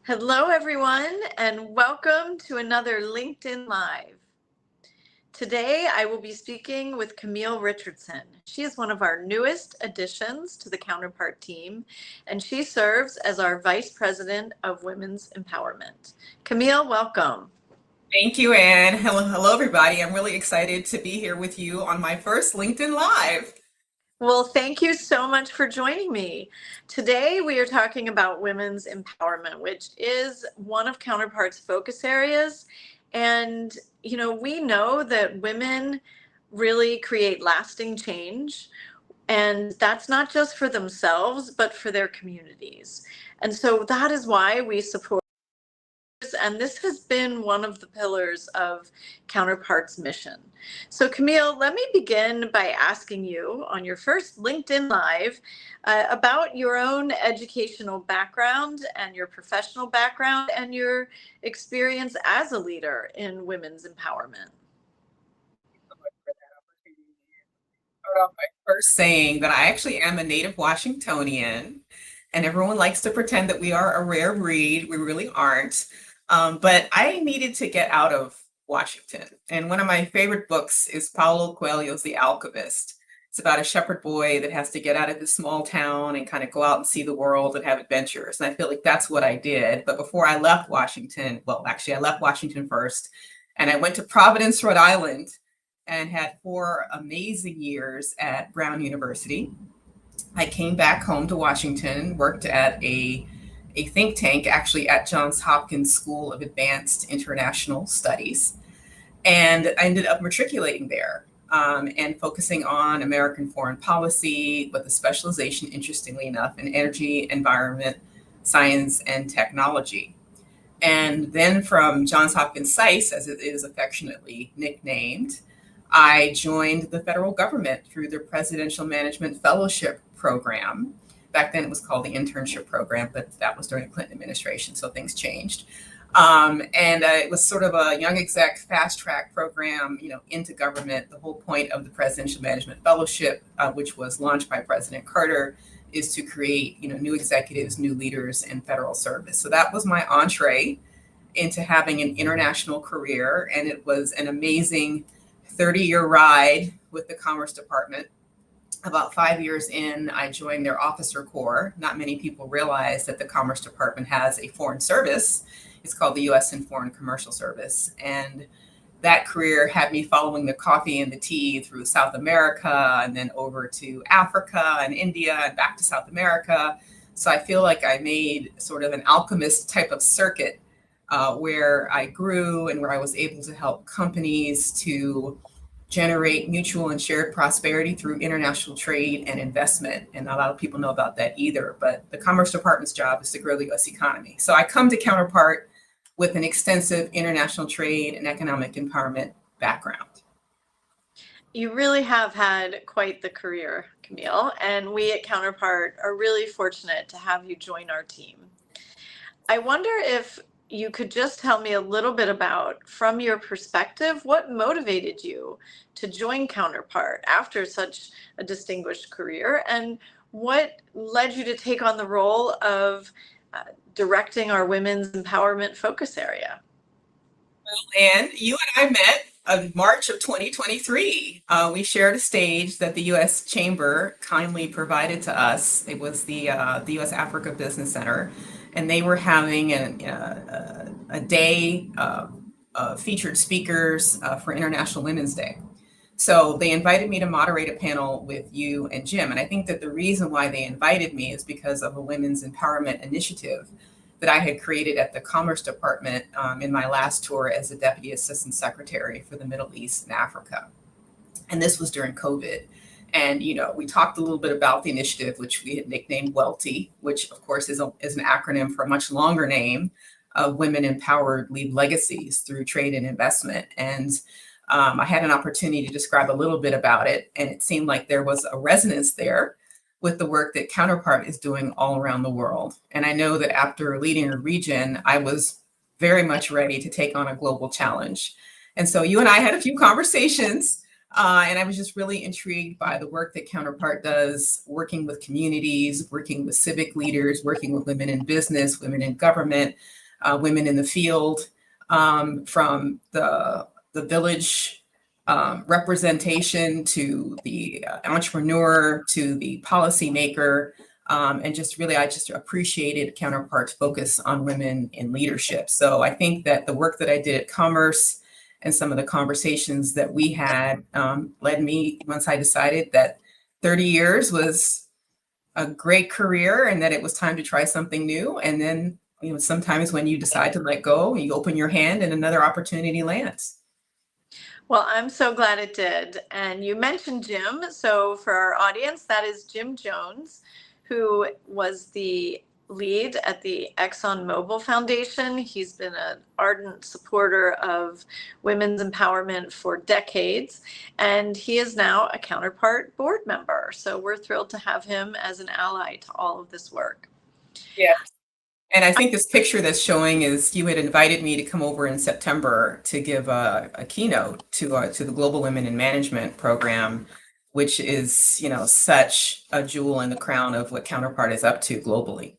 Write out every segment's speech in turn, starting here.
Hello, everyone, and welcome to another LinkedIn Live. Today, I will be speaking with Camille Richardson. She is one of our newest additions to the Counterpart team, and she serves as our Vice President of Women's Empowerment. Camille, welcome. Thank you, Anne. Hello, everybody. I'm really excited to be here with you on my first LinkedIn Live. Well, thank you so much for joining me. Today, we are talking about women's empowerment, which is one of Counterpart's focus areas. And, we know that women really create lasting change. And that's not just for themselves, but for their communities. And so that is why we support. And this has been one of the pillars of Counterpart's mission. So, Camille, let me begin by asking you on your first LinkedIn Live about your own educational background and your professional background and your experience as a leader in women's empowerment. Start off by first saying that I actually am a native Washingtonian, and everyone likes to pretend that we are a rare breed. We really aren't. But I needed to get out of Washington. And one of my favorite books is Paulo Coelho's The Alchemist. It's about a shepherd boy that has to get out of this small town and kind of go out and see the world and have adventures. And I feel like that's what I did. But before I left Washington, well, actually, I left Washington first, and I went to Providence, Rhode Island, and had 4 amazing years at Brown University. I came back home to Washington, worked at a think tank, actually at Johns Hopkins School of Advanced International Studies. And I ended up matriculating there and focusing on American foreign policy with a specialization, interestingly enough, in energy, environment, science, and technology. And then from Johns Hopkins SICE, as it is affectionately nicknamed, I joined the federal government through their Presidential Management Fellowship Program. Back then it was called the Internship Program, but that was during the Clinton administration, so things changed. And it was sort of a young exec fast track program, into government. The whole point of the Presidential Management Fellowship, which was launched by President Carter, is to create, new executives, new leaders in federal service. So that was my entree into having an international career, and it was an amazing 30-year ride with the Commerce Department. About 5 years in, I joined their officer corps. Not many people realize that the Commerce Department has a foreign service. It's called the U.S. and Foreign Commercial Service. And that career had me following the coffee and the tea through South America and then over to Africa and India and back to South America. So I feel like I made sort of an alchemist type of circuit where I grew and where I was able to help companies to generate mutual and shared prosperity through international trade and investment. And not a lot of people know about that either, but the Commerce Department's job is to grow the US economy. So I come to Counterpart with an extensive international trade and economic empowerment background. You really have had quite the career, Camille, and we at Counterpart are really fortunate to have you join our team. I wonder if you could just tell me a little bit about, from your perspective, what motivated you to join Counterpart after such a distinguished career, and what led you to take on the role of directing our women's empowerment focus area? Well, and you and I met in March of 2023. We shared a stage that the U.S. Chamber kindly provided to us. It was the U.S. Africa Business Center, and they were having a day of featured speakers for International Women's Day. So they invited me to moderate a panel with you and Jim. And I think that the reason why they invited me is because of a women's empowerment initiative that I had created at the Commerce Department in my last tour as a Deputy Assistant Secretary for the Middle East and Africa. And this was during COVID. And, we talked a little bit about the initiative, which we had nicknamed WELTY, which, of course, is an acronym for a much longer name of Women Empowered Leave Legacies Through Trade and Investment. And I had an opportunity to describe a little bit about it, and it seemed like there was a resonance there with the work that Counterpart is doing all around the world. And I know that after leading a region, I was very much ready to take on a global challenge. And so you and I had a few conversations And I was just really intrigued by the work that Counterpart does, working with communities, working with civic leaders, working with women in business, women in government, women in the field, from the village representation to the entrepreneur to the policymaker. And just really, I just appreciated Counterpart's focus on women in leadership. So I think that the work that I did at Commerce and some of the conversations that we had led me, once I decided that 30 years was a great career and that it was time to try something new. And then, sometimes when you decide to let go, you open your hand and another opportunity lands. Well, I'm so glad it did. And you mentioned Jim. So for our audience, that is Jim Jones, who was the lead at the ExxonMobil Foundation. He's been an ardent supporter of women's empowerment for decades, and he is now a Counterpart board member. So we're thrilled to have him as an ally to all of this work. Yeah. And I think this picture that's showing is you had invited me to come over in September to give a keynote to the Global Women in Management program, which is, such a jewel in the crown of what Counterpart is up to globally.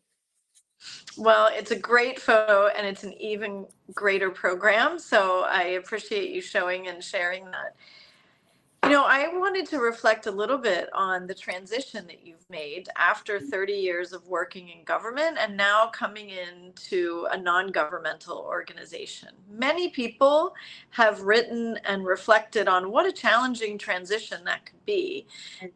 Well, it's a great photo and it's an even greater program. So I appreciate you showing and sharing that. I wanted to reflect a little bit on the transition that you've made after 30 years of working in government and now coming into a non-governmental organization. Many people have written and reflected on what a challenging transition that could be.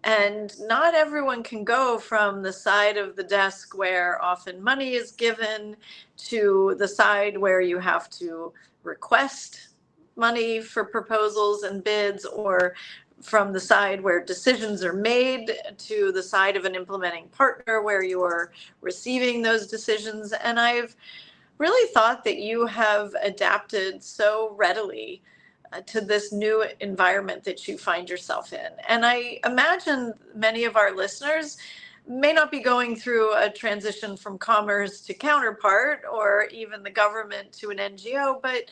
And not everyone can go from the side of the desk where often money is given to the side where you have to request money for proposals and bids, or from the side where decisions are made to the side of an implementing partner where you're receiving those decisions. And I've really thought that you have adapted so readily to this new environment that you find yourself in. And I imagine many of our listeners may not be going through a transition from Commerce to Counterpart or even the government to an NGO, but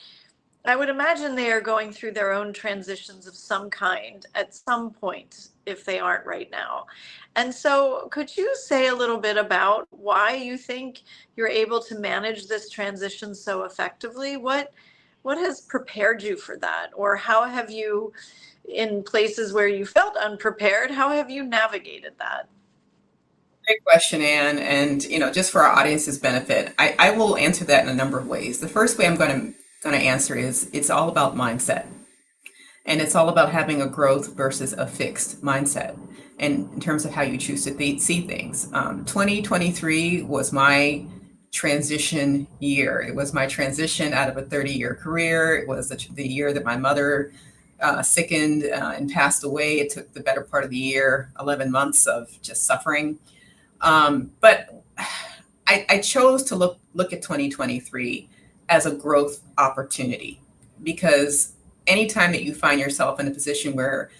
I would imagine they are going through their own transitions of some kind at some point, if they aren't right now. And so could you say a little bit about why you think you're able to manage this transition so effectively? What has prepared you for that? Or how have you, in places where you felt unprepared, how have you navigated that? Great question, Anne. And just for our audience's benefit, I will answer that in a number of ways. The first way I'm going to answer is it's all about mindset. And it's all about having a growth versus a fixed mindset. And in terms of how you choose to see things, 2023 was my transition year. It was my transition out of a 30-year career. It was the year that my mother sickened and passed away. It took the better part of the year, 11 months of just suffering. But I chose to look at 2023 as a growth opportunity, because anytime that you find yourself in a position where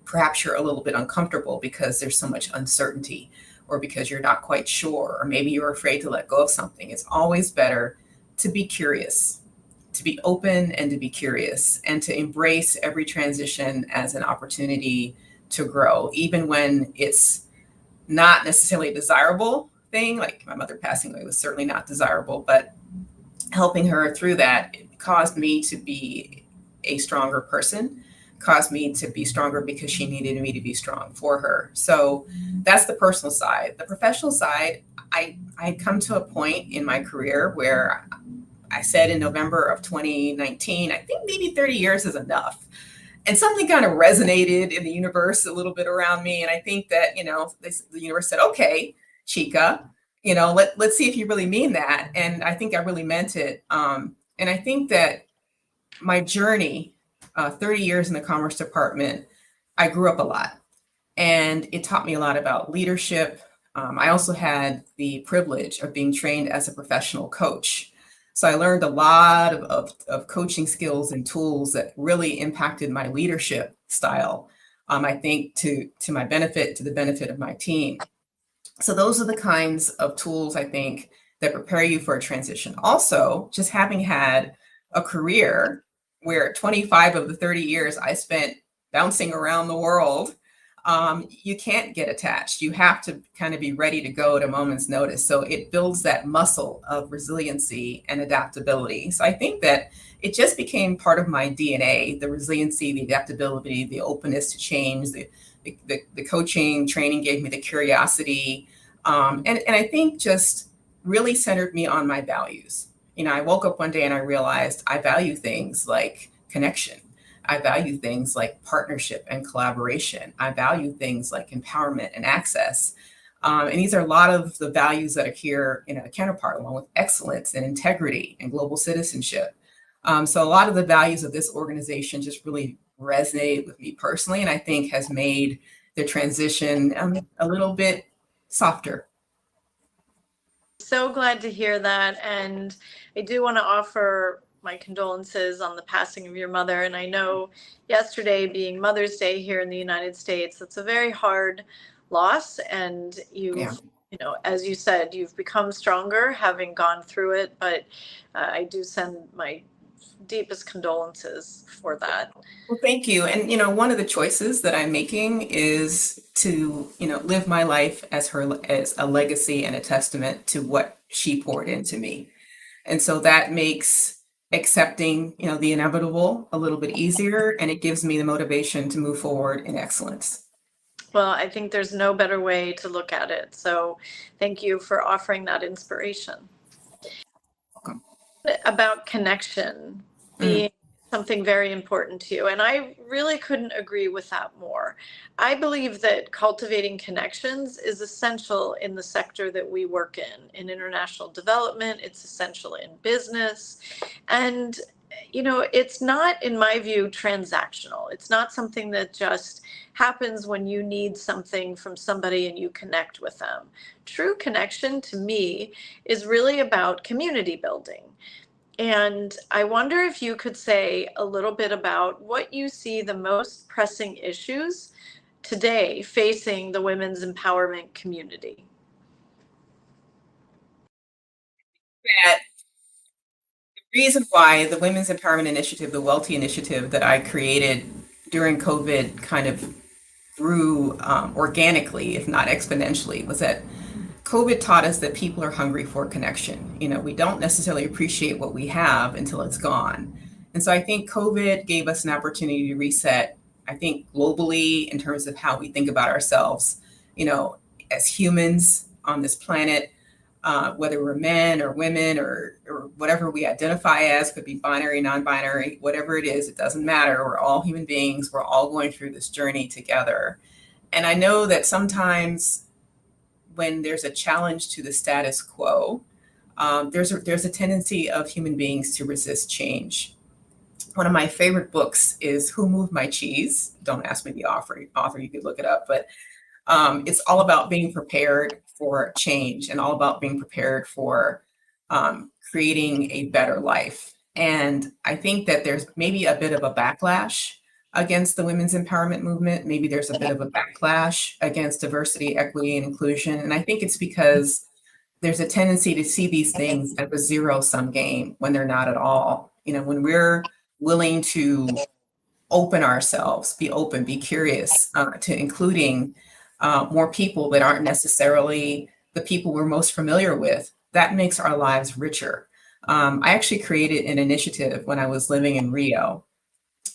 perhaps you're a little bit uncomfortable because there's so much uncertainty, or because you're not quite sure, or maybe you're afraid to let go of something, it's always better to be curious, to be open and to be curious, and to embrace every transition as an opportunity to grow, even when it's not necessarily a desirable thing. Like my mother passing away was certainly not desirable, but helping her through that caused me to be a stronger person, caused me to be stronger because she needed me to be strong for her. So that's the personal side. The professional side, I'd come to a point in my career where I said in November of 2019, I think maybe 30 years is enough. And something kind of resonated in the universe a little bit around me. And I think that, the universe said, okay, Chica, let's see if you really mean that. And I think I really meant it. And I think that my journey, 30 years in the Commerce Department, I grew up a lot, and it taught me a lot about leadership. I also had the privilege of being trained as a professional coach. So I learned a lot of coaching skills and tools that really impacted my leadership style. I think to my benefit, to the benefit of my team. So those are the kinds of tools, I think, that prepare you for a transition. Also, just having had a career where 25 of the 30 years I spent bouncing around the world, you can't get attached. You have to kind of be ready to go at a moment's notice. So it builds that muscle of resiliency and adaptability. So I think that it just became part of my DNA, the resiliency, the adaptability, the openness to change, the coaching training gave me the curiosity. And I think just really centered me on my values. I woke up one day and I realized I value things like connection. I value things like partnership and collaboration. I value things like empowerment and access. And these are a lot of the values that are here in a counterpart, along with excellence and integrity and global citizenship. So a lot of the values of this organization just really resonated with me personally, and I think has made the transition a little bit softer. So glad to hear that. And I do want to offer my condolences on the passing of your mother. And I know yesterday being Mother's Day here in the United States, it's a very hard loss. And Yeah. as you said, you've become stronger having gone through it. But I do send my deepest condolences for that. Well, thank you. And one of the choices that I'm making is to, live my life as a legacy and a testament to what she poured into me. And so that makes accepting, the inevitable a little bit easier, and it gives me the motivation to move forward in excellence. Well, I think there's no better way to look at it. So thank you for offering that inspiration. Welcome. About connection Mm. being something very important to you. And I really couldn't agree with that more. I believe that cultivating connections is essential in the sector that we work in international development. It's essential in business. And it's not, in my view, transactional. It's not something that just happens when you need something from somebody and you connect with them. True connection to me is really about community building. And I wonder if you could say a little bit about what you see the most pressing issues today facing the women's empowerment community. That the reason why the Women's Empowerment Initiative, the Wealthy Initiative that I created during COVID, kind of grew organically, if not exponentially, was that COVID taught us that people are hungry for connection. We don't necessarily appreciate what we have until it's gone. And so I think COVID gave us an opportunity to reset, I think globally, in terms of how we think about ourselves, as humans on this planet, whether we're men or women or whatever we identify as, could be binary, non-binary, whatever it is, it doesn't matter. We're all human beings. We're all going through this journey together. And I know that sometimes when there's a challenge to the status quo, there's a tendency of human beings to resist change. One of my favorite books is Who Moved My Cheese? Don't ask me the author, you could look it up, but it's all about being prepared for change and all about being prepared for creating a better life. And I think that there's maybe a bit of a backlash against the women's empowerment movement. Maybe there's a bit of a backlash against diversity, equity, and inclusion. And I think it's because there's a tendency to see these things as a zero-sum game when they're not at all. When we're willing to open ourselves, be open, be curious to including more people that aren't necessarily the people we're most familiar with, that makes our lives richer. I actually created an initiative when I was living in Rio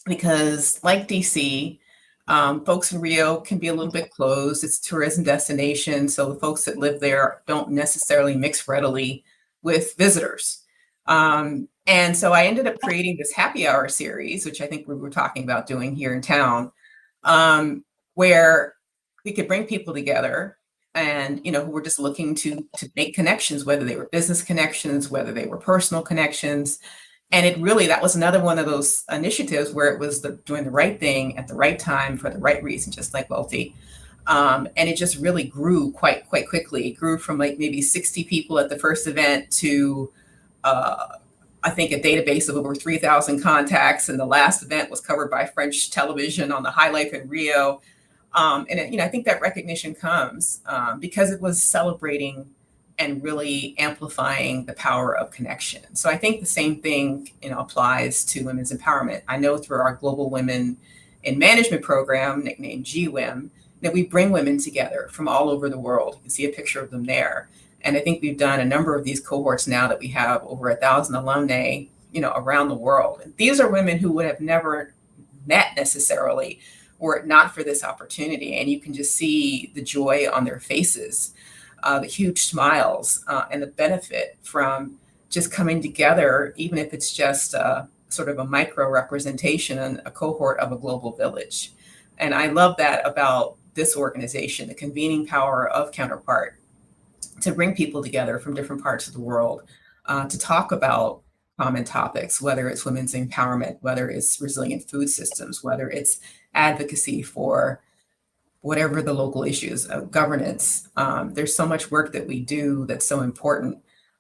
because, like DC, folks in Rio can be a little bit closed. It's a tourism destination, so the folks that live there don't necessarily mix readily with visitors. And so I ended up creating this happy hour series, which I think we were talking about doing here in town, where we could bring people together and who were just looking to make connections, whether they were business connections, whether they were personal connections. And that was another one of those initiatives where it was doing the right thing at the right time for the right reason, just like Wealthy. And it just really grew quite quickly. It grew from like maybe 60 people at the first event to I think a database of over 3,000 contacts. And the last event was covered by French television on the High Life in Rio. I think that recognition comes because it was celebrating and really amplifying the power of connection. So I think the same thing, applies to women's empowerment. I know through our Global Women in management program nicknamed GWIM, that we bring women together from all over the world. You can see a picture of them there. And I think we've done a number of these cohorts now that we have over 1,000 alumni, around the world. And these are women who would have never met necessarily were it not for this opportunity. And you can just see the joy on their faces, the huge smiles, and the benefit from just coming together, even if it's just sort of a micro representation and a cohort of a global village. And I love that about this organization, the convening power of Counterpart, to bring people together from different parts of the world to talk about common topics, whether it's women's empowerment, whether it's resilient food systems, whether it's advocacy for whatever the local issues of governance. There's so much work that we do that's so important.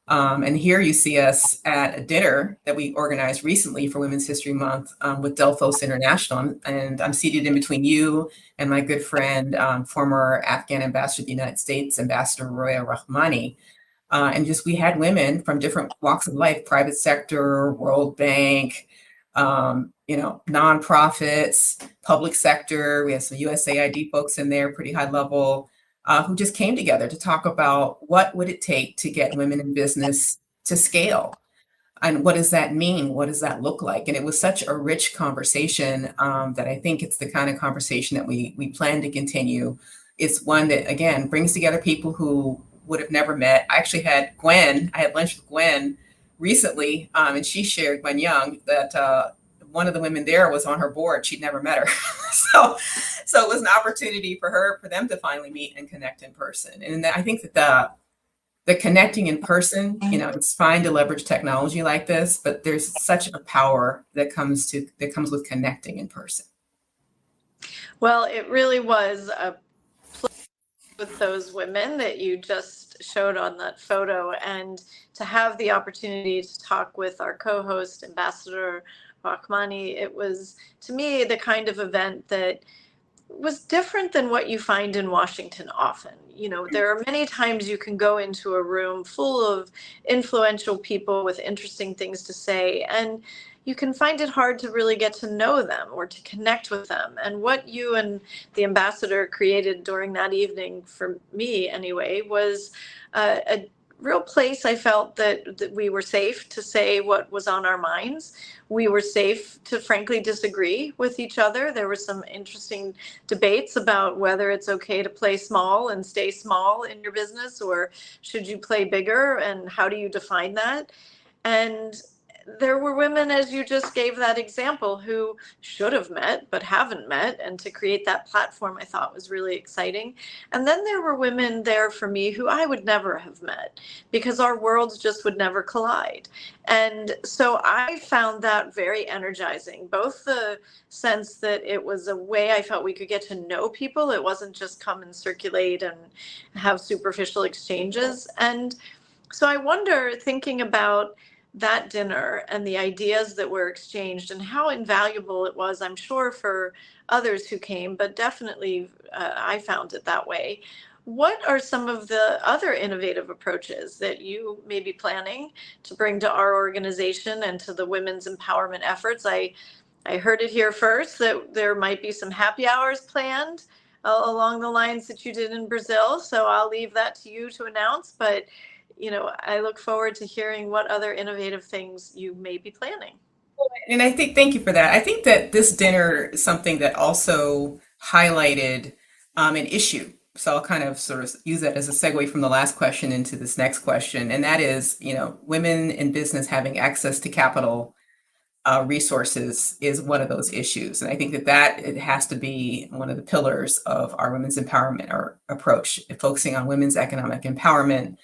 And here you see us at a dinner that we organized recently for Women's History Month with Delphos International. And I'm seated in between you and my good friend, former Afghan ambassador to the United States, Ambassador Roya Rahmani. And just we had women from different walks of life, private sector, World Bank, nonprofits, public sector. We had some USAID folks in there, pretty high level, who just came together to talk about what would it take to get women in business to scale. And what does that mean? What does that look like? And it was such a rich conversation that I think it's the kind of conversation that we plan to continue. It's one that, again, brings together people who would have never met. I actually had lunch with Gwen recently, and she shared, Gwen Young, that one of the women there was on her board. She'd never met her. so it was an opportunity for them to finally meet and connect in person. And I think that the connecting in person, it's fine to leverage technology like this, but there's such a power that comes with connecting in person. Well, it really was a with those women that you just showed on that photo, and to have the opportunity to talk with our co-host, Ambassador Rahmani, it was, to me, the kind of event that was different than what you find in Washington often. There are many times you can go into a room full of influential people with interesting things to say, and you can find it hard to really get to know them or to connect with them. And what you and the ambassador created during that evening, for me anyway, was a real place I felt that we were safe to say what was on our minds. We were safe to frankly disagree with each other. There were some interesting debates about whether it's okay to play small and stay small in your business, or should you play bigger, and how do you define that? And there were women, as you just gave that example, who should have met but haven't met, and to create that platform I thought was really exciting. And then there were women there for me who I would never have met, because our worlds just would never collide. And so I found that very energizing, both the sense that it was a way I felt we could get to know people. It wasn't just come and circulate and have superficial exchanges. And so I wonder, thinking about that dinner and the ideas that were exchanged and how invaluable it was, I'm sure, for others who came, but definitely I found it that way. What are some of the other innovative approaches that you may be planning to bring to our organization and to the women's empowerment efforts? I heard it here first that there might be some happy hours planned along the lines that you did in Brazil. So I'll leave that to you to announce. But I look forward to hearing what other innovative things you may be planning. And thank you for that. I think that this dinner is something that also highlighted an issue. So I'll kind of sort of use that as a segue from the last question into this next question. And that is, women in business having access to capital resources is one of those issues. And I think that it has to be one of the pillars of our women's empowerment or approach, focusing on women's economic empowerment,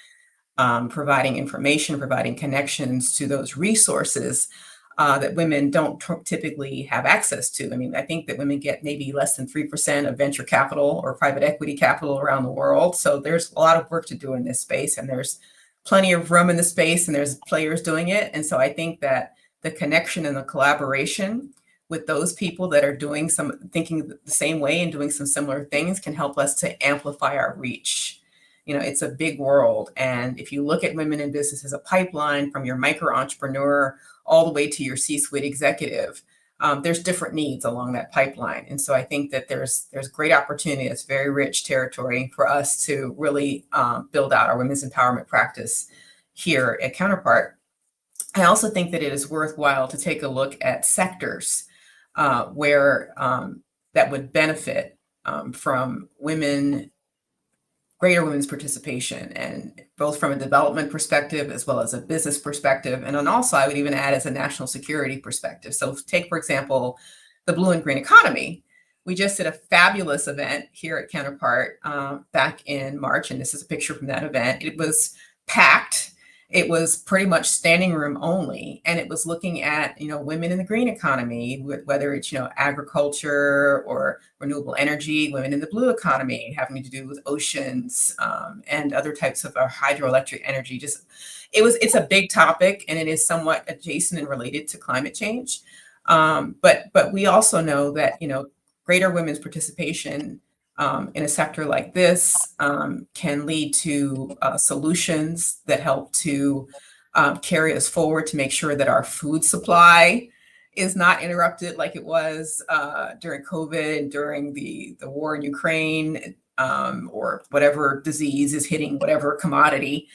providing information, providing connections to those resources that women don't typically have access to. I mean, I think that women get maybe less than 3% of venture capital or private equity capital around the world. So there's a lot of work to do in this space, and there's plenty of room in the space, and there's players doing it. And so I think that the connection and the collaboration with those people that are thinking the same way and doing some similar things can help us to amplify our reach. It's a big world. And if you look at women in business as a pipeline from your micro entrepreneur all the way to your C-suite executive, there's different needs along that pipeline. And so I think that there's great opportunity. It's very rich territory for us to really build out our women's empowerment practice here at Counterpart. I also think that it is worthwhile to take a look at sectors where that would benefit from greater women's participation, and both from a development perspective as well as a business perspective. And then also, I would even add as a national security perspective. So take, for example, the blue and green economy. We just did a fabulous event here at Counterpart back in March, and this is a picture from that event. It was packed. It was pretty much standing room only, and it was looking at women in the green economy, whether it's agriculture or renewable energy, women in the blue economy having to do with oceans and other types of hydroelectric energy. It's a big topic, and it is somewhat adjacent and related to climate change. But we also know that greater women's participation in a sector like this can lead to solutions that help to carry us forward to make sure that our food supply is not interrupted like it was during COVID and during the war in Ukraine or whatever disease is hitting whatever commodity.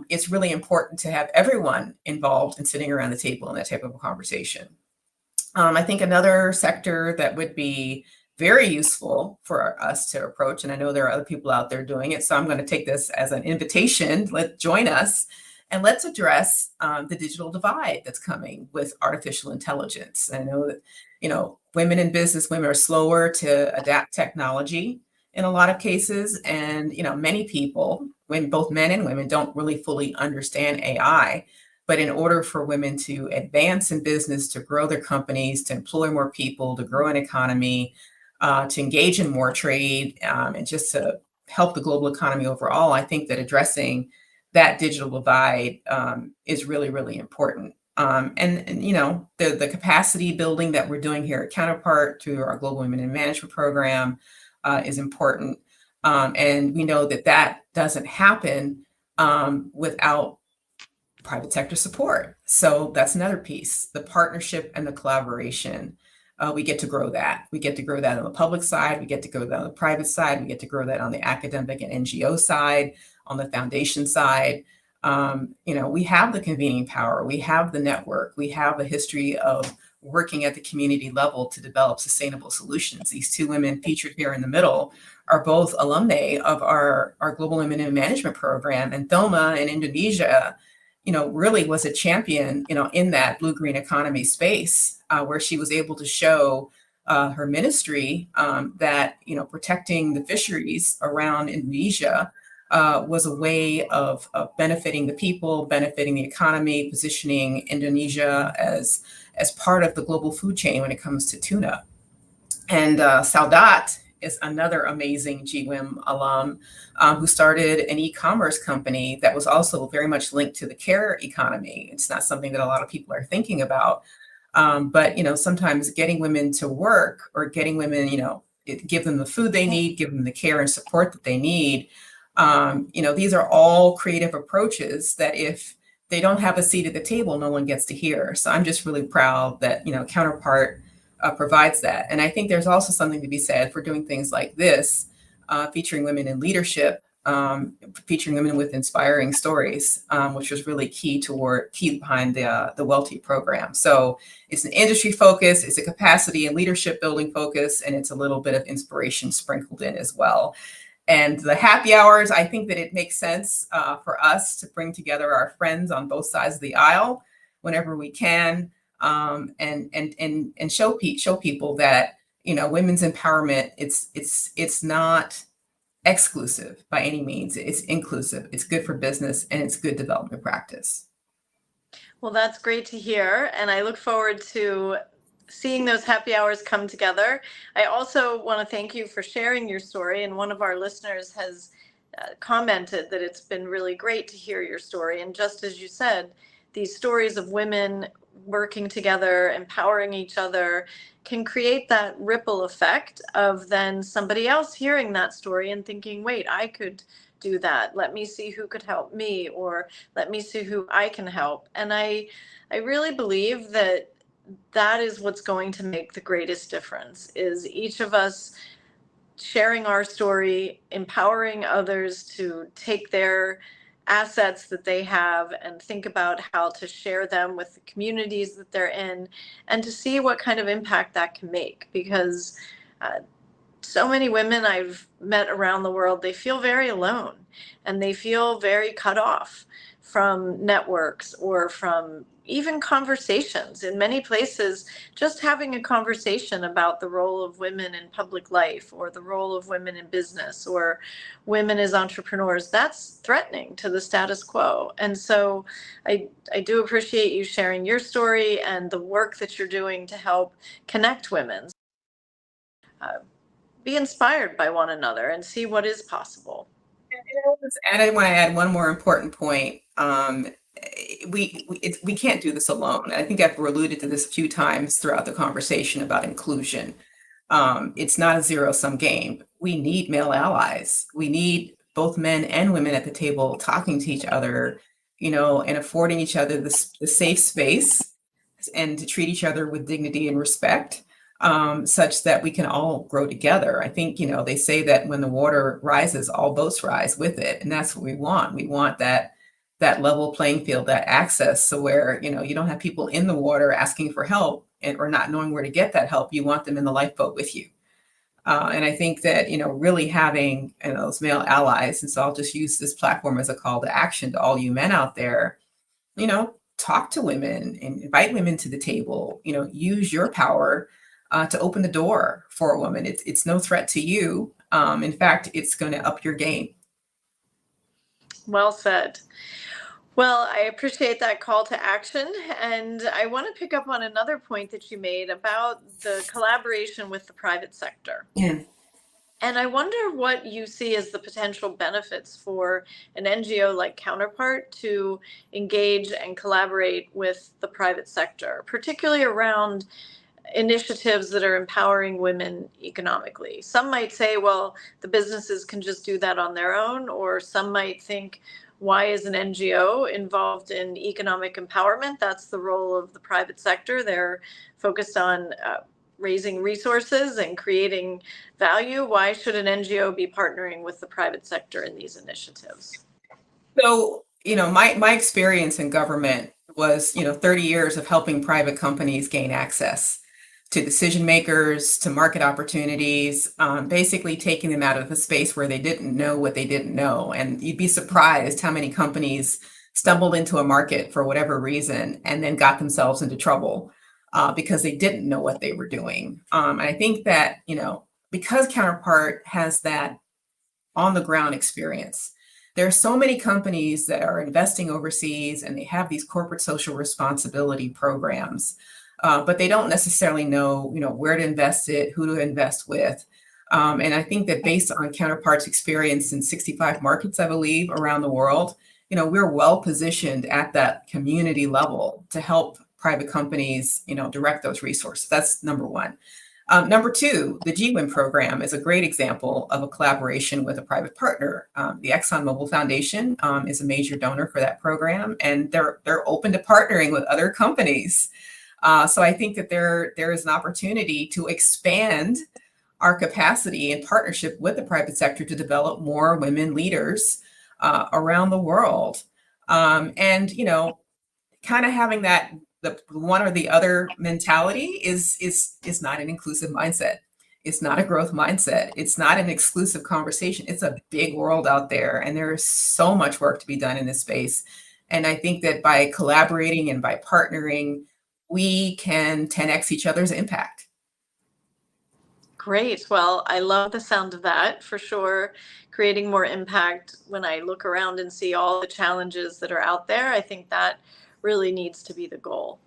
It's really important to have everyone involved in sitting around the table in that type of a conversation. I think another sector that would be very useful for us to approach, and I know there are other people out there doing it, so I'm going to take this as an invitation. Let's join us and let's address the digital divide that's coming with artificial intelligence. I know that women in business, women are slower to adapt technology in a lot of cases, and many people, when both men and women, don't really fully understand AI. But in order for women to advance in business, to grow their companies, to employ more people, to grow an economy, to engage in more trade, and just to help the global economy overall, I think that addressing that digital divide is really, really important. And the capacity building that we're doing here at Counterpart through our Global Women in Management program is important. And we know that that doesn't happen without private sector support. So that's another piece, the partnership and the collaboration. We get to grow that. We get to grow that on the public side. We get to grow that on the private side. We get to grow that on the academic and NGO side, on the foundation side. We have the convening power. We have the network. We have a history of working at the community level to develop sustainable solutions. These two women featured here in the middle are both alumni of our Global Women in Management program. And Thoma in Indonesia, really was a champion, in that blue-green economy space, where she was able to show her ministry that, protecting the fisheries around Indonesia was a way of benefiting the people, benefiting the economy, positioning Indonesia as part of the global food chain when it comes to tuna. And Saudat is another amazing GWIM alum who started an e-commerce company that was also very much linked to the care economy. It's not something that a lot of people are thinking about. But sometimes getting women to work or getting women, give them the food they need, give them the care and support that they need. These are all creative approaches that if they don't have a seat at the table, no one gets to hear. So I'm just really proud that, Counterpart provides that. And I think there's also something to be said for doing things like this, featuring women in leadership, featuring women with inspiring stories, which was really key behind the Welty program. So it's an industry focus, it's a capacity and leadership building focus, and it's a little bit of inspiration sprinkled in as well. And the happy hours, I think that it makes sense for us to bring together our friends on both sides of the aisle whenever we can. And show people that women's empowerment, it's not exclusive by any means. It's inclusive. It's good for business, and it's good development practice. Well, that's great to hear, and I look forward to seeing those happy hours come together. I also want to thank you for sharing your story, and one of our listeners has commented that it's been really great to hear your story. And just as you said, these stories of women working together, empowering each other, can create that ripple effect of then somebody else hearing that story and thinking, wait, I could do that. Let me see who could help me, or let me see who I can help. And I really believe that that is what's going to make the greatest difference, is each of us sharing our story, empowering others to take their assets that they have and think about how to share them with the communities that they're in, and to see what kind of impact that can make. Because uh, so many women I've met around the world, they feel very alone and they feel very cut off from networks or from even conversations. In many places, just having a conversation about the role of women in public life or the role of women in business or women as entrepreneurs, that's threatening to the status quo. And so I do appreciate you sharing your story and the work that you're doing to help connect women. Uh, be inspired by one another and see what is possible. And I want to add one more important point. We can't do this alone. I think I've alluded to this a few times throughout the conversation about inclusion. It's not a zero-sum game. We need male allies. We need both men and women at the table talking to each other, and affording each other the safe space and to treat each other with dignity and respect, such that we can all grow together. I think, they say that when the water rises, all boats rise with it. And that's what we want. We want that level playing field, that access, so where, you don't have people in the water asking for help or not knowing where to get that help. You want them in the lifeboat with you. And I think that, really having those male allies, and so I'll just use this platform as a call to action to all you men out there, talk to women and invite women to the table, use your power to open the door for a woman. It's no threat to you. In fact, it's going to up your game. Well said. Well, I appreciate that call to action. And I want to pick up on another point that you made about the collaboration with the private sector. Yeah. And I wonder what you see as the potential benefits for an NGO like Counterpart to engage and collaborate with the private sector, particularly around initiatives that are empowering women economically. Some might say, well, the businesses can just do that on their own, or some might think, why is an NGO involved in economic empowerment? That's the role of the private sector. They're focused on raising resources and creating value. Why should an NGO be partnering with the private sector in these initiatives? So, my experience in government was, 30 years of helping private companies gain access to decision makers, to market opportunities, basically taking them out of the space where they didn't know what they didn't know. And you'd be surprised how many companies stumbled into a market for whatever reason and then got themselves into trouble because they didn't know what they were doing. And I think that, because Counterpart has that on the ground experience. There are so many companies that are investing overseas and they have these corporate social responsibility programs, but they don't necessarily know, where to invest it, who to invest with. And I think that based on Counterpart's experience in 65 markets, I believe, around the world, we're well positioned at that community level to help private companies, direct those resources. That's number one. Number two, the GWIM program is a great example of a collaboration with a private partner. The ExxonMobil Foundation is a major donor for that program, and they're open to partnering with other companies. So I think that there is an opportunity to expand our capacity in partnership with the private sector to develop more women leaders around the world. And kind of having that the one or the other mentality is not an inclusive mindset. It's not a growth mindset. It's not an exclusive conversation. It's a big world out there, and there is so much work to be done in this space. And I think that by collaborating and by partnering, we can 10x each other's impact. Great. Well, I love the sound of that for sure. Creating more impact when I look around and see all the challenges that are out there, I think that really needs to be the goal.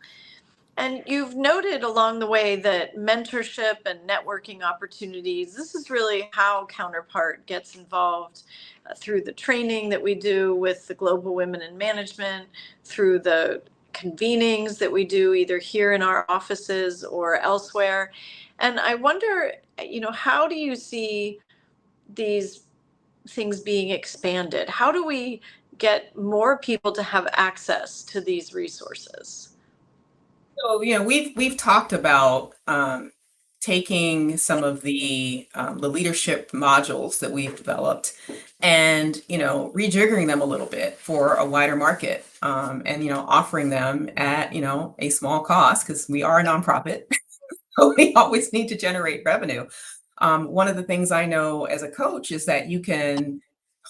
And you've noted along the way that mentorship and networking opportunities, this is really how Counterpart gets involved through the training that we do with the Global Women in Management, through the convenings that we do either here in our offices or elsewhere. And I wonder, how do you see these things being expanded? How do we get more people to have access to these resources? So, we've talked about taking some of the leadership modules that we've developed and rejiggering them a little bit for a wider market, and offering them at a small cost because we are a nonprofit. We always need to generate revenue. One of the things I know as a coach is that you can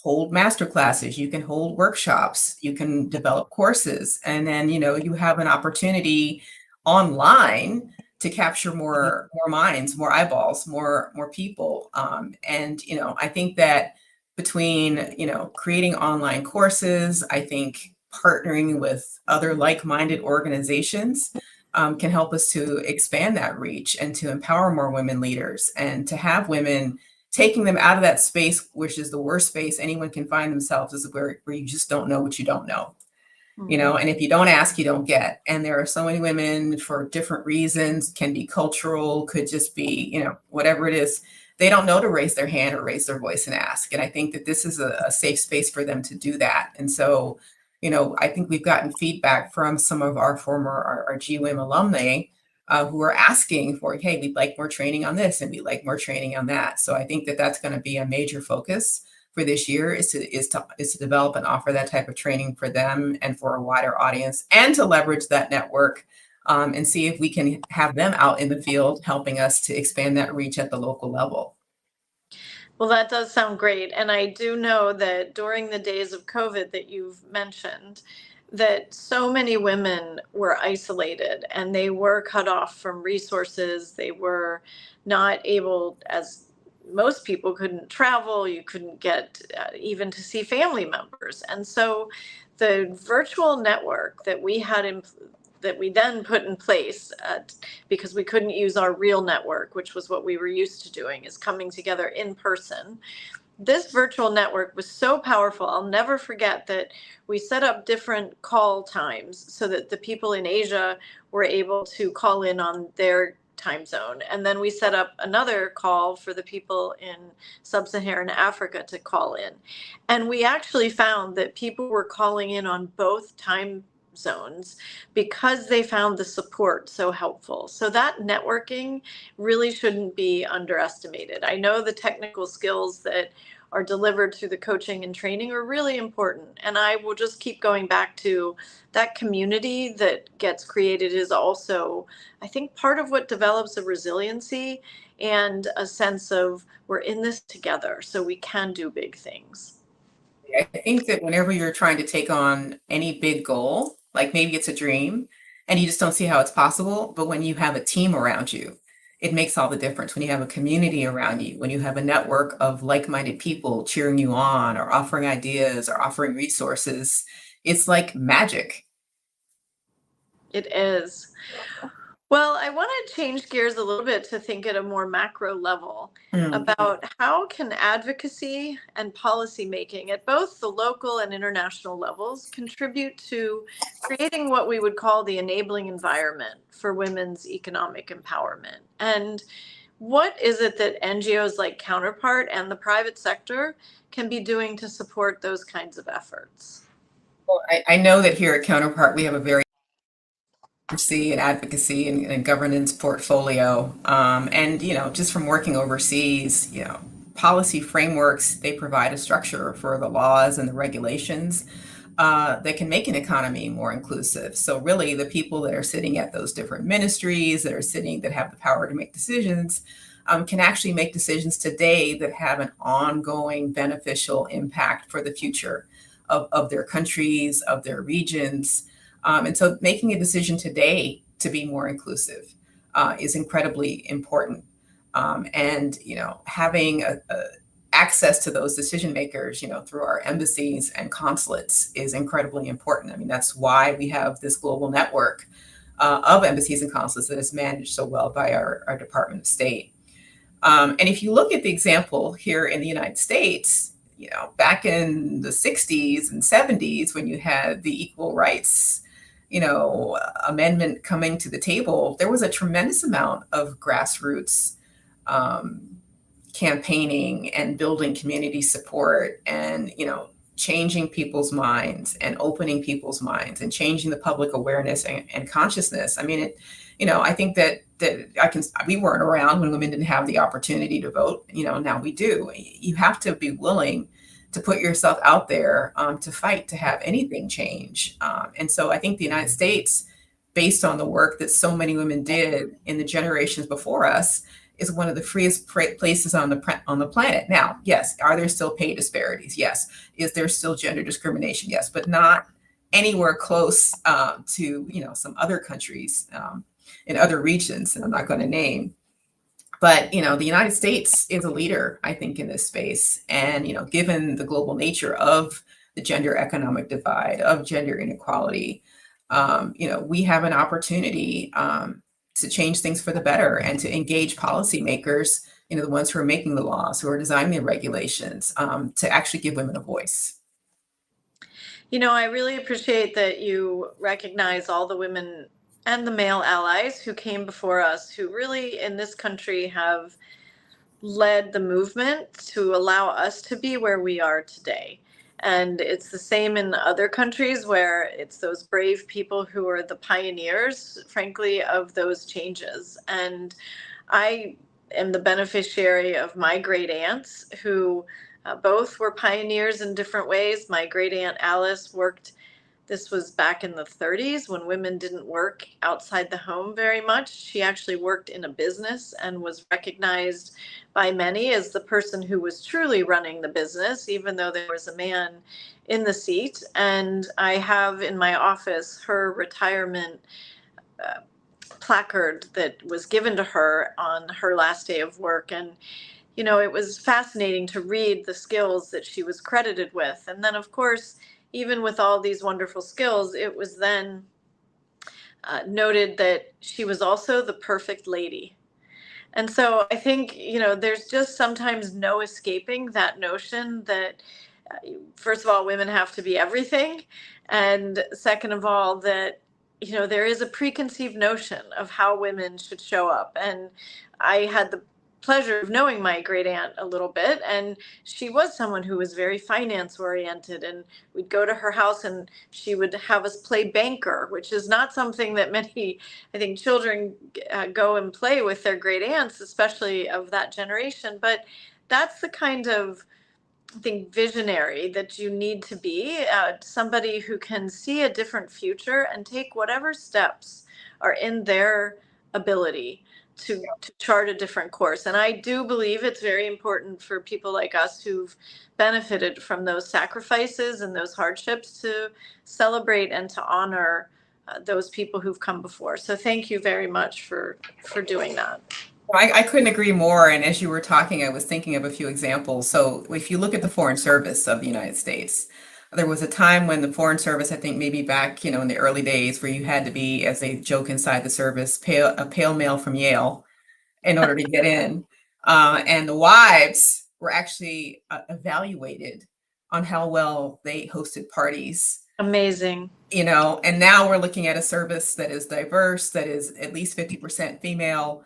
hold master classes, you can hold workshops, you can develop courses, and then you have an opportunity online to capture more minds, more eyeballs, more people. And I think that between creating online courses, I think partnering with other like-minded organizations can help us to expand that reach and to empower more women leaders and to have women taking them out of that space, which is the worst space anyone can find themselves, is where you just don't know what you don't know. Mhm. And if you don't ask, you don't get. And there are so many women for different reasons, can be cultural, could just be, whatever it is. They don't know to raise their hand or raise their voice and ask. And I think that this is a safe space for them to do that. And so, I think we've gotten feedback from some of our former, our GWIM alumni, who are asking for, hey, we'd like more training on this and we'd like more training on that. So I think that that's going to be a major focus for this year, is to develop and offer that type of training for them and for a wider audience, and to leverage that network, and see if we can have them out in the field helping us to expand that reach at the local level. Well, that does sound great. And I do know that during the days of COVID that you've mentioned, that so many women were isolated and they were cut off from resources. They were not able, as most people couldn't travel, you couldn't get even to see family members. And so the virtual network that we had in that we then put in place, because we couldn't use our real network, which was what we were used to doing, is coming together in person. This virtual network was so powerful. I'll never forget that we set up different call times so that the people in Asia were able to call in on their time zone. And then we set up another call for the people in sub-Saharan Africa to call in. And we actually found that people were calling in on both time zones because they found the support so helpful. So that networking really shouldn't be underestimated. I know the technical skills that are delivered through the coaching and training are really important. And I will just keep going back to that community that gets created is also, I think, part of what develops a resiliency and a sense of we're in this together, so we can do big things. I think that whenever you're trying to take on any big goal, like maybe it's a dream and you just don't see how it's possible, but when you have a team around you, it makes all the difference. When you have a community around you, when you have a network of like-minded people cheering you on or offering ideas or offering resources, it's like magic. It is. Well, I want to change gears a little bit to think at a more macro level Mm. about how can advocacy and policy making at both the local and international levels contribute to creating what we would call the enabling environment for women's economic empowerment. And what is it that NGOs like Counterpart and the private sector can be doing to support those kinds of efforts? Well, I know that here at Counterpart, we have a very and advocacy and governance portfolio. And, just from working overseas, policy frameworks, they provide a structure for the laws and the regulations that can make an economy more inclusive. So really the people that are sitting at those different ministries that have the power to make decisions, can actually make decisions today that have an ongoing beneficial impact for the future of their countries, of their regions. And so making a decision today to be more inclusive is incredibly important. And, having access to those decision makers, through our embassies and consulates is incredibly important. I mean, that's why we have this global network of embassies and consulates that is managed so well by our Department of State. And if you look at the example here in the United States, back in the 60s and 70s, when you had the equal rights, amendment coming to the table, there was a tremendous amount of grassroots um, campaigning and building community support and, changing people's minds and opening people's minds and changing the public awareness and consciousness. I mean, I think that we weren't around when women didn't have the opportunity to vote. Now we do. You have to be willing to put yourself out there, to fight to have anything change. And so I think the United States, based on the work that so many women did in the generations before us, is one of the freest places on the planet. Now, yes, are there still pay disparities? Yes. Is there still gender discrimination? Yes, but not anywhere close to some other countries in other regions that I'm not going to name. But the United States is a leader, I think, in this space, and given the global nature of the gender economic divide, of gender inequality, we have an opportunity to change things for the better and to engage policymakers, the ones who are making the laws, who are designing the regulations, to actually give women a voice. I really appreciate that you recognize all the women and the male allies who came before us, who really in this country have led the movement to allow us to be where we are today. And it's the same in other countries where it's those brave people who are the pioneers, frankly, of those changes. And I am the beneficiary of my great aunts who both were pioneers in different ways. My great aunt Alice worked, this was back in the 30s when women didn't work outside the home very much. She actually worked in a business and was recognized by many as the person who was truly running the business, even though there was a man in the seat. And I have in my office her retirement placard that was given to her on her last day of work. And it was fascinating to read the skills that she was credited with. And then, of course, even with all these wonderful skills, it was then noted that she was also the perfect lady. And so I think, there's just sometimes no escaping that notion that, first of all, women have to be everything. And second of all, that, there is a preconceived notion of how women should show up. And I had the pleasure of knowing my great aunt a little bit, and she was someone who was very finance oriented, and we'd go to her house and she would have us play banker, which is not something that many, I think, children go and play with their great aunts, especially of that generation. But that's the kind of, I think, visionary that you need to be, somebody who can see a different future and take whatever steps are in their ability to chart a different course. And I do believe it's very important for people like us who've benefited from those sacrifices and those hardships to celebrate and to honor those people who've come before. So thank you very much for doing that. I couldn't agree more. And as you were talking, I was thinking of a few examples. So if you look at the Foreign Service of the United States, there was a time when the Foreign Service, I think maybe back, in the early days, where you had to be, as they joke inside the service, a pale male from Yale in order to get in. And the wives were actually evaluated on how well they hosted parties. Amazing. And now we're looking at a service that is diverse, that is at least 50% female.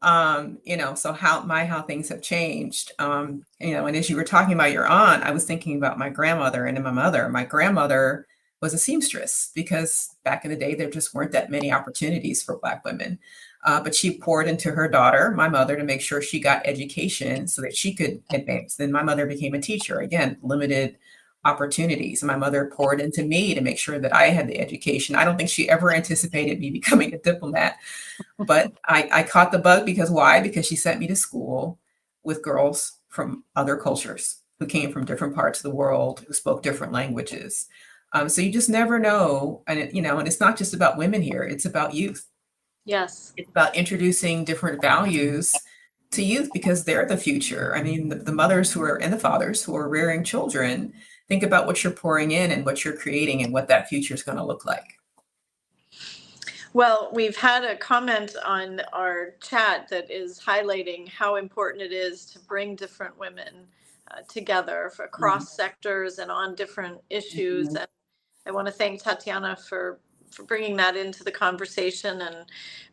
So how things have changed. And as you were talking about your aunt, I was thinking about my grandmother and my mother. My grandmother was a seamstress because back in the day, there just weren't that many opportunities for Black women. But she poured into her daughter, my mother, to make sure she got education so that she could advance. Then my mother became a teacher, again, limited opportunities. And my mother poured into me to make sure that I had the education. I don't think she ever anticipated me becoming a diplomat, but I caught the bug because why? Because she sent me to school with girls from other cultures who came from different parts of the world, who spoke different languages. So you just never know. And and it's not just about women here, it's about youth. Yes. It's about introducing different values to youth because they're the future. I mean, the mothers and the fathers who are rearing children, think about what you're pouring in and what you're creating and what that future is going to look like. Well, we've had a comment on our chat that is highlighting how important it is to bring different women together across sectors and on different issues. Mhm. And I want to thank Tatiana for bringing that into the conversation, and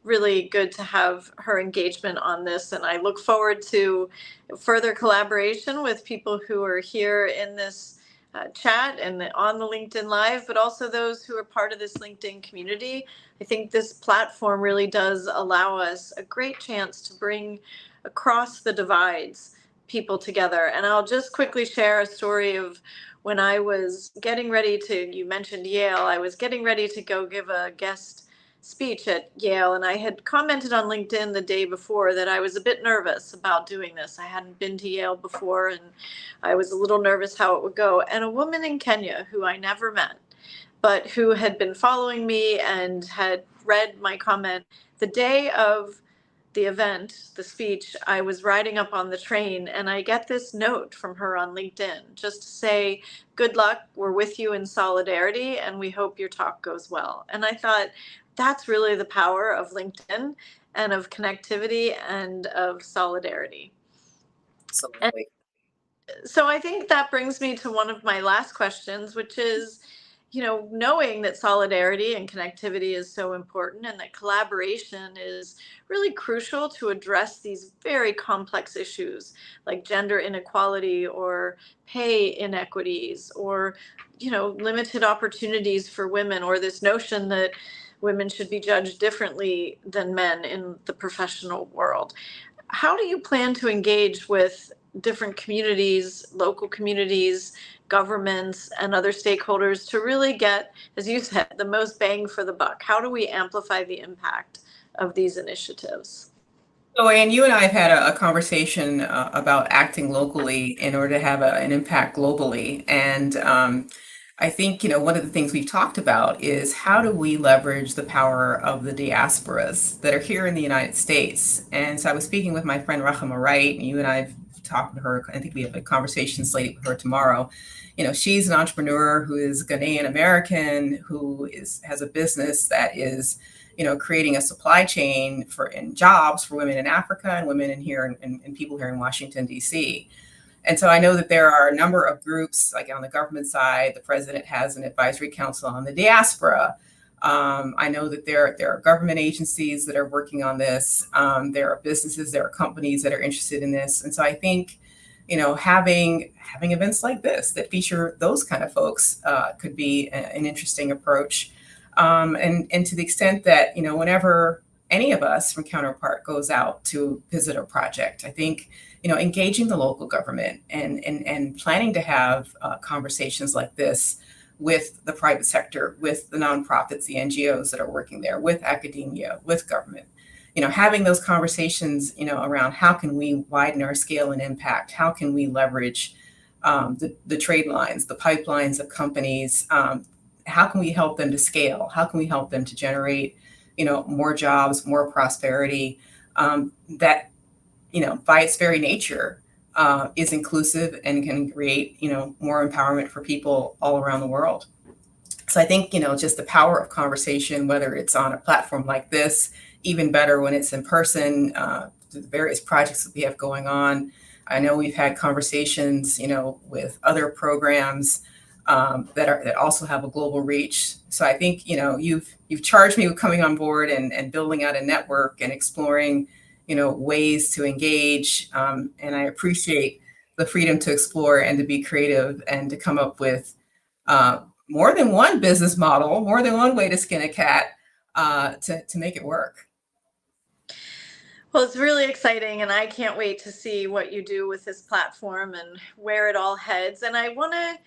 really good to have her engagement on this. And I look forward to further collaboration with people who are here in this chat and on the LinkedIn Live, but also those who are part of this LinkedIn community. I think this platform really does allow us a great chance to bring across the divides people together. And I'll just quickly share a story of when I was getting ready to, you mentioned Yale, I was getting ready to go give a guest speech at Yale, and I had commented on LinkedIn the day before that I was a bit nervous about doing this. I hadn't been to Yale before, and I was a little nervous how it would go. And a woman in Kenya who I never met, but who had been following me and had read my comment the day of the event, the speech, I was riding up on the train and I get this note from her on LinkedIn just to say, "Good luck, we're with you in solidarity, and we hope your talk goes well." And I thought, that's really the power of LinkedIn and of connectivity and of solidarity. And Absolutely. so I think that brings me to one of my last questions, which is, knowing that solidarity and connectivity is so important and that collaboration is really crucial to address these very complex issues like gender inequality or pay inequities or, limited opportunities for women, or this notion that women should be judged differently than men in the professional world. How do you plan to engage with different communities, local communities, governments, and other stakeholders to really get, as you said, the most bang for the buck? How do we amplify the impact of these initiatives? So, Anne, you and I have had a conversation about acting locally in order to have an impact globally. And I think, one of the things we've talked about is how do we leverage the power of the diasporas that are here in the United States? And so I was speaking with my friend Rahama Wright, and you and I have talked to her. I think we have a conversation slated with her tomorrow. She's an entrepreneur who is Ghanaian American, who has a business that is creating a supply chain and jobs for women in Africa and women in here and people here in Washington, D.C. And so I know that there are a number of groups, like on the government side, the president has an advisory council on the diaspora. I know that there are government agencies that are working on this. There are businesses, there are companies that are interested in this. And so I think, having events like this that feature those kind of folks could be an interesting approach. And to the extent that, whenever any of us from Counterpart goes out to visit a project, I think, engaging the local government and planning to have conversations like this with the private sector, with the nonprofits, the NGOs that are working there, with academia, with government, having those conversations, around how can we widen our scale and impact? How can we leverage the trade lines, the pipelines of companies? How can we help them to scale? How can we help them to generate, more jobs, more prosperity that, by its very nature, is inclusive and can create, more empowerment for people all around the world. So I think, just the power of conversation, whether it's on a platform like this, even better when it's in person, the various projects that we have going on. I know we've had conversations, with other programs that also have a global reach. So I think, you've charged me with coming on board and building out a network and exploring, ways to engage. And I appreciate the freedom to explore and to be creative and to come up with more than one business model, more than one way to skin a cat to make it work. Well, it's really exciting, and I can't wait to see what you do with this platform and where it all heads. And I want to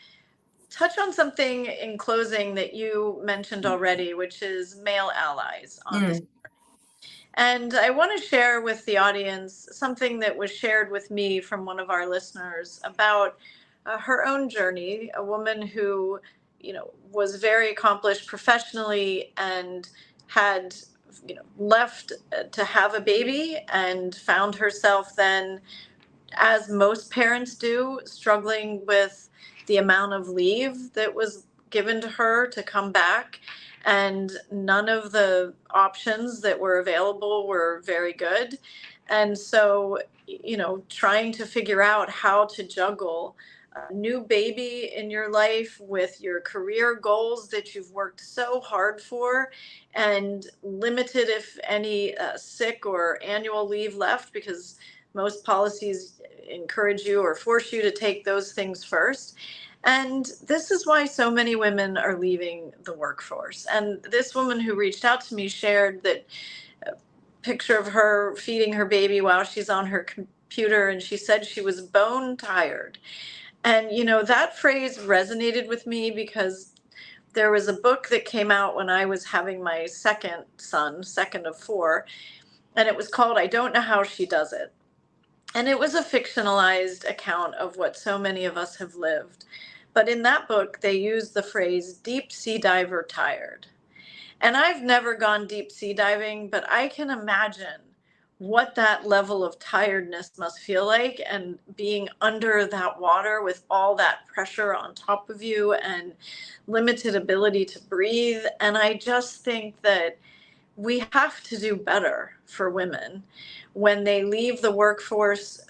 touch on something in closing that you mentioned already, which is male allies on this. Mm, And I want to share with the audience something that was shared with me from one of our listeners about her own journey, a woman who, was very accomplished professionally and had, left to have a baby and found herself then, as most parents do, struggling with the amount of leave that was given to her to come back. And none of the options that were available were very good. And so, trying to figure out how to juggle a new baby in your life with your career goals that you've worked so hard for, and limited, if any, sick or annual leave left, because most policies encourage you or force you to take those things first. And this is why so many women are leaving the workforce. And this woman who reached out to me shared that picture of her feeding her baby while she's on her computer, and she said she was bone tired. And that phrase resonated with me because there was a book that came out when I was having my second son, second of four, and it was called I Don't Know How She Does It. And it was a fictionalized account of what so many of us have lived. But in that book, they used the phrase deep sea diver tired. And I've never gone deep sea diving, but I can imagine what that level of tiredness must feel like, and being under that water with all that pressure on top of you and limited ability to breathe. And I just think that we have to do better for women when they leave the workforce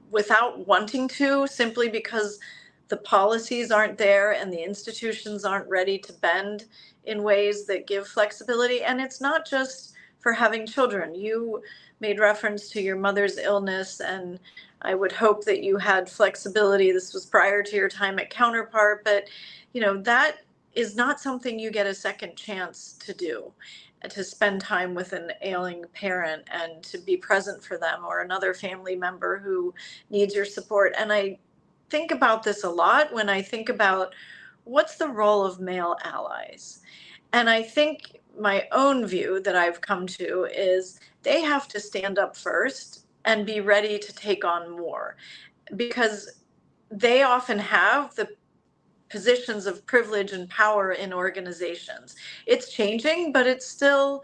without wanting to, simply because the policies aren't there and the institutions aren't ready to bend in ways that give flexibility. And it's not just for having children. You made reference to your mother's illness, and I would hope that you had flexibility. This was prior to your time at Counterpart, but that is not something you get a second chance to do, to spend time with an ailing parent and to be present for them, or another family member who needs your support. And I think about this a lot when I think about what's the role of male allies. And I think my own view that I've come to is they have to stand up first and be ready to take on more, because they often have the positions of privilege and power in organizations. It's changing, but it's still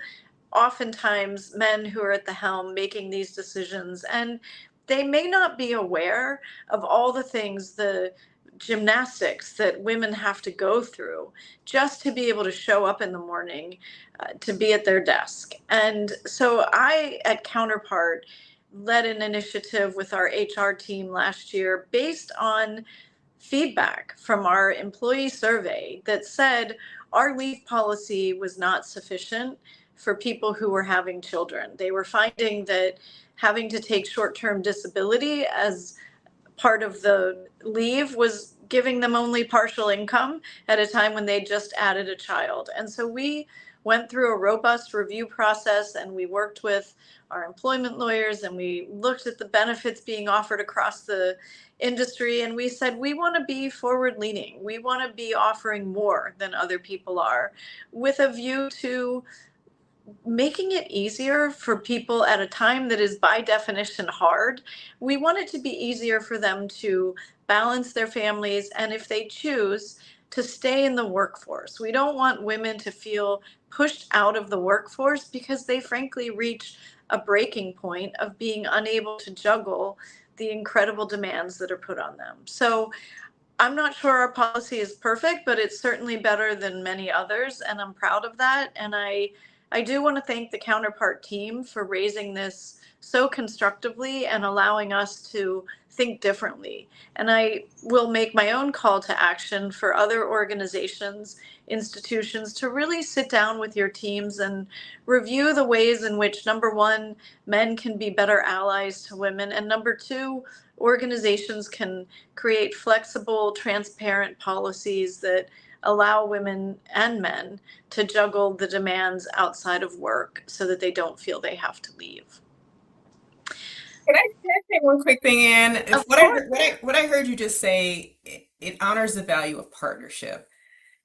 oftentimes men who are at the helm making these decisions, and they may not be aware of all the things, the gymnastics that women have to go through just to be able to show up in the morning, to be at their desk. And so I, at Counterpart, led an initiative with our HR team last year based on feedback from our employee survey that said our leave policy was not sufficient for people who were having children. They were finding that having to take short-term disability as part of the leave was giving them only partial income at a time when they just added a child. And so we went through a robust review process, and we worked with our employment lawyers, and we looked at the benefits being offered across the industry, and we said we want to be forward leaning. We want to be offering more than other people are, with a view to making it easier for people at a time that is by definition hard. We want it to be easier for them to balance their families, and if they choose, to stay in the workforce. We don't want women to feel pushed out of the workforce because they frankly reach a breaking point of being unable to juggle the incredible demands that are put on them. So I'm not sure our policy is perfect, but it's certainly better than many others, and I'm proud of that. And I do want to thank the Counterpart team for raising this so constructively and allowing us to think differently. And I will make my own call to action for other organizations, institutions, to really sit down with your teams and review the ways in which, number one, men can be better allies to women, and number two, organizations can create flexible, transparent policies that allow women and men to juggle the demands outside of work so that they don't feel they have to leave. Can I say one quick thing, Ann? Of What I course. heard, what I heard you just say, it honors the value of partnership.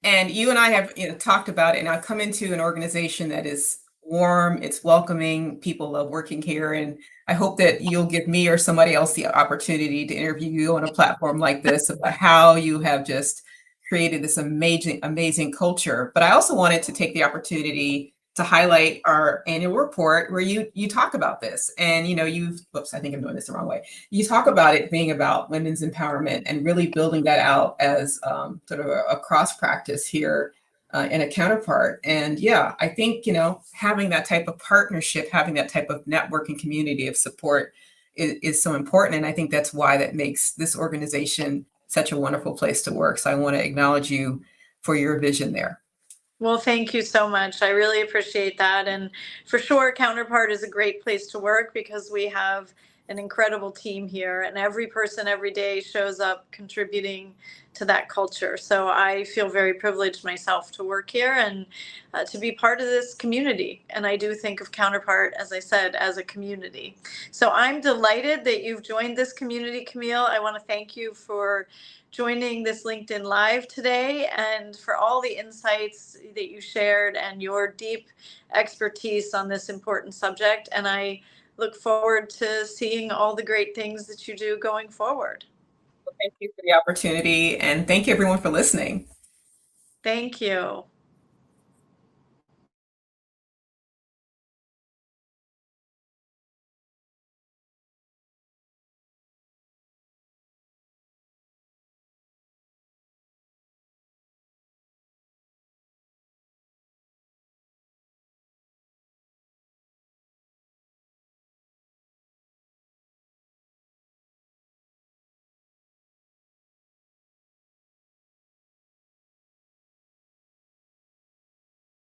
And you and I have, talked about it, and I've come into an organization that is warm, it's welcoming, people love working here, and I hope that you'll give me or somebody else the opportunity to interview you on a platform like this about how you have just created this amazing culture. But I also wanted to take the opportunity to highlight our annual report where you talk about this, and whoops, I think I'm doing this the wrong way. You talk about it being about women's empowerment and really building that out as sort of a cross practice here in a Counterpart. And yeah, I think having that type of partnership, having that type of network and community of support is so important. And I think that's why that makes this organization such a wonderful place to work. So I want to acknowledge you for your vision there. Well, thank you so much. I really appreciate that. And for sure, Counterpart is a great place to work because we have an incredible team here, and every person every day shows up contributing to that culture. So I feel very privileged myself to work here and to be part of this community. And I do think of Counterpart, as I said, as a community. So I'm delighted that you've joined this community, Camille. I want to thank you for joining this LinkedIn Live today and for all the insights that you shared and your deep expertise on this important subject. And I look forward to seeing all the great things that you do going forward. Thank you for the opportunity, and thank you everyone for listening. Thank you.